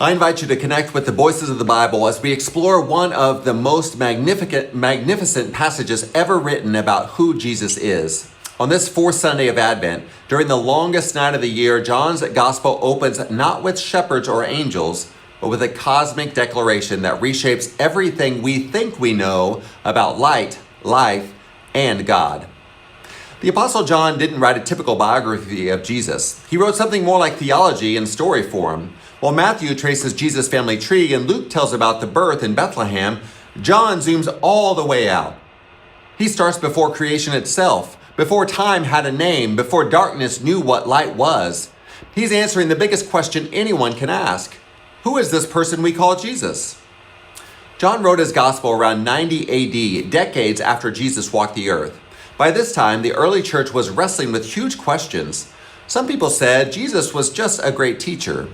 I invite you to connect with the Voices of the Bible as we explore one of the most magnificent passages ever written about who Jesus is. On this fourth Sunday of Advent, during the longest night of the year, John's Gospel opens not with shepherds or angels, but with a cosmic declaration that reshapes everything we think we know about light, life, and God. The Apostle John didn't write a typical biography of Jesus. He wrote something more like theology in story form. While Matthew traces Jesus' family tree and Luke tells about the birth in Bethlehem, John zooms all the way out. He starts before creation itself, before time had a name, before darkness knew what light was. He's answering the biggest question anyone can ask. Who is this person we call Jesus? John wrote his gospel around 90 AD, decades after Jesus walked the earth. By this time, the early church was wrestling with huge questions. Some people said Jesus was just a great teacher.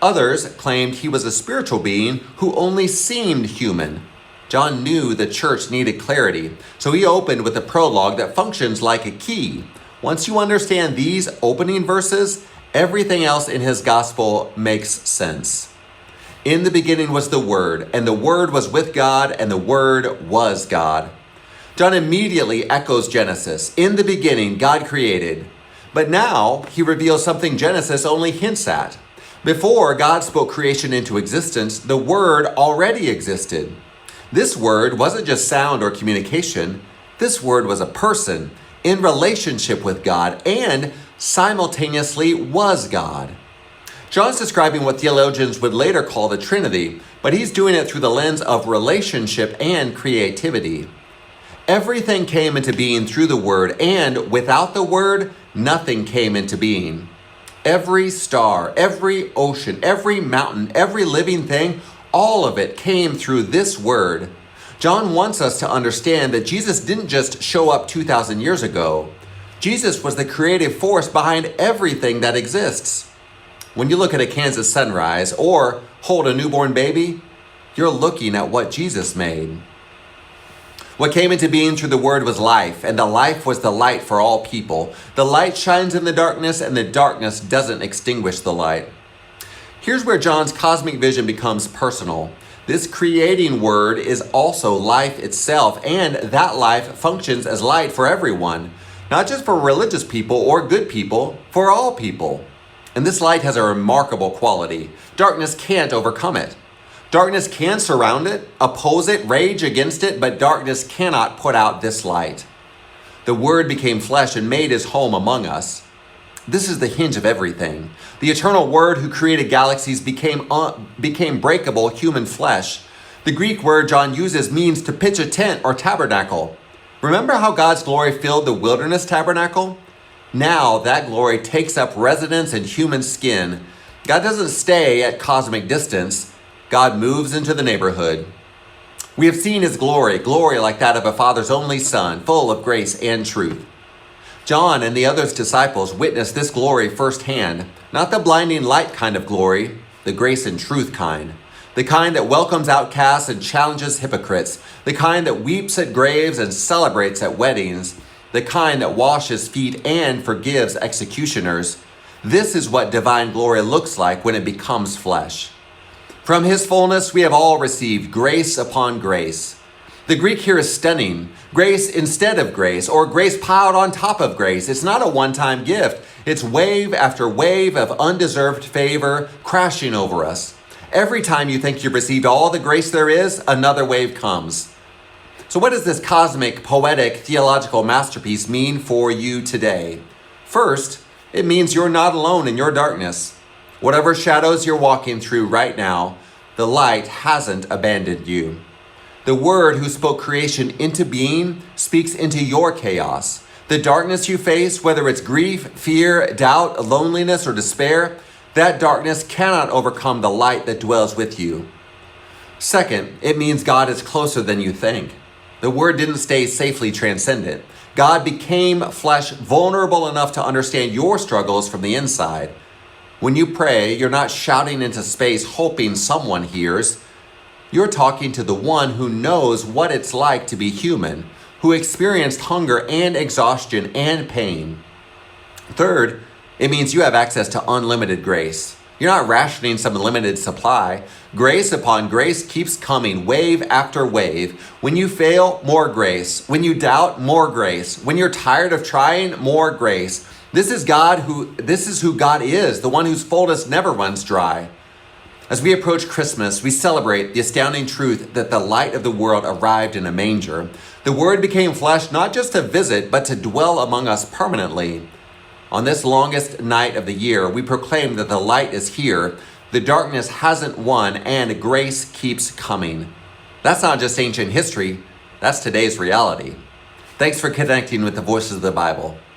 Others claimed he was a spiritual being who only seemed human. John knew the church needed clarity, so he opened with a prologue that functions like a key. Once you understand these opening verses, everything else in his gospel makes sense. In the beginning was the Word, and the Word was with God, and the Word was God. John immediately echoes Genesis. In the beginning, God created. But now he reveals something Genesis only hints at. Before God spoke creation into existence, the Word already existed. This Word wasn't just sound or communication. This Word was a person in relationship with God and simultaneously was God. John's describing what theologians would later call the Trinity, but he's doing it through the lens of relationship and creativity. Everything came into being through the Word, and without the Word, nothing came into being. Every star, every ocean, every mountain, every living thing, all of it came through this Word. John wants us to understand that Jesus didn't just show up 2,000 years ago. Jesus was the creative force behind everything that exists. When you look at a Kansas sunrise or hold a newborn baby, you're looking at what Jesus made. What came into being through the Word was life, and the life was the light for all people. The light shines in the darkness, and the darkness doesn't extinguish the light. Here's where John's cosmic vision becomes personal. This creating Word is also life itself, and that life functions as light for everyone, not just for religious people or good people, for all people. And this light has a remarkable quality. Darkness can't overcome it. Darkness can surround it, oppose it, rage against it, but darkness cannot put out this light. The Word became flesh and made his home among us. This is the hinge of everything. The eternal Word who created galaxies became breakable human flesh. The Greek word John uses means to pitch a tent or tabernacle. Remember how God's glory filled the wilderness tabernacle? Now that glory takes up residence in human skin. God doesn't stay at cosmic distance. God moves into the neighborhood. We have seen his glory like that of a father's only son, full of grace and truth. John and the other disciples witnessed this glory firsthand, not the blinding light kind of glory, the grace and truth kind, the kind that welcomes outcasts and challenges hypocrites, the kind that weeps at graves and celebrates at weddings, the kind that washes feet and forgives executioners. This is what divine glory looks like when it becomes flesh. From his fullness, we have all received grace upon grace. The Greek here is stunning. Grace instead of grace, or grace piled on top of grace. It's not a one-time gift. It's wave after wave of undeserved favor crashing over us. Every time you think you've received all the grace there is, another wave comes. So what does this cosmic, poetic, theological masterpiece mean for you today? First, it means you're not alone in your darkness. Whatever shadows you're walking through right now, the light hasn't abandoned you. The Word who spoke creation into being speaks into your chaos. The darkness you face, whether it's grief, fear, doubt, loneliness, or despair, that darkness cannot overcome the light that dwells with you. Second, it means God is closer than you think. The Word didn't stay safely transcendent. God became flesh, vulnerable enough to understand your struggles from the inside. When you pray, you're not shouting into space hoping someone hears. You're talking to the one who knows what it's like to be human, who experienced hunger and exhaustion and pain. Third, it means you have access to unlimited grace. You're not rationing some limited supply. Grace upon grace keeps coming, wave after wave. When you fail, more grace. When you doubt, more grace. When you're tired of trying, more grace. This is who God is, the one whose fullness never runs dry. As we approach Christmas, we celebrate the astounding truth that the light of the world arrived in a manger. The Word became flesh not just to visit, but to dwell among us permanently. On this longest night of the year, we proclaim that the light is here, the darkness hasn't won, and grace keeps coming. That's not just ancient history, that's today's reality. Thanks for connecting with the Voices of the Bible.